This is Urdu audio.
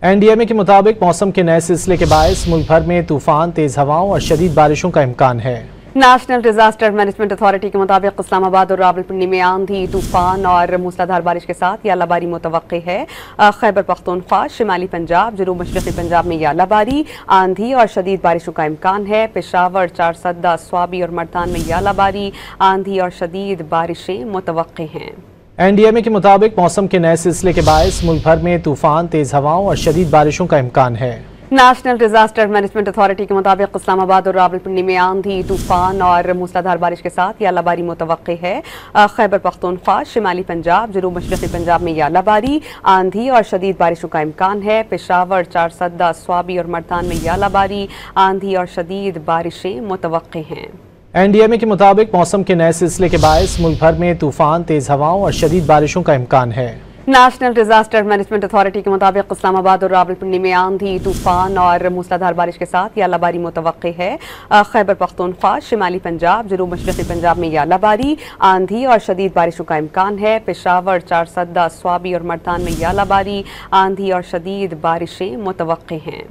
NDMA کے مطابق موسم کے نئے سلسلے کے باعث ملک بھر میں طوفان، تیز ہواؤں اور شدید بارشوں کا امکان ہے۔ نیشنل ڈیزاسٹر مینجمنٹ اتھارٹی کے مطابق اسلام آباد اور راولپنڈی میں آندھی، طوفان اور موسلادھار بارش کے ساتھ یالہ باری متوقع ہے۔ خیبر پختونخوا، شمالی پنجاب، جنوب مشرقی پنجاب میں یالہ باری، آندھی اور شدید بارشوں کا امکان ہے۔ پشاور، چارسدہ، سوابی اور مردان میں یالہ باری، آندھی اور شدید بارشیں متوقع ہیں۔ NDMA کے مطابق موسم کے نئے سلسلے کے باعث ملک بھر میں طوفان، تیز ہواؤں اور شدید بارشوں کا امکان ہے۔ نیشنل ڈیزاسٹر مینجمنٹ اتھارٹی کے مطابق اسلام آباد اور راولپنڈی میں آندھی، طوفان اور موسلادھار بارش کے ساتھ یالہ باری متوقع ہے۔ خیبر پختونخوا، شمالی پنجاب، جنوب مشرقی پنجاب میں یالہ باری، آندھی اور شدید بارشوں کا امکان ہے۔ پشاور، چارسدہ، سوابی اور مردان میں یالہ باری، آندھی اور شدید بارشیں متوقع ہیں۔ NDMA کے مطابق موسم کے نئے سلسلے کے باعث ملک بھر میں طوفان، تیز ہواؤں اور شدید بارشوں کا امکان ہے۔ نیشنل ڈیزاسٹر مینجمنٹ اتھارٹی کے مطابق اسلام آباد اور راولپنڈی میں آندھی، طوفان اور موسلادھار بارش کے ساتھ یالہ باری متوقع ہے۔ خیبر پختونخوا، شمالی پنجاب، جنوب مشرقی پنجاب میں یالہ باری، آندھی اور شدید بارشوں کا امکان ہے۔ پشاور، چارسدہ، سوابی اور مردان میں یالہ باری، آندھی اور شدید بارشیں متوقع ہیں۔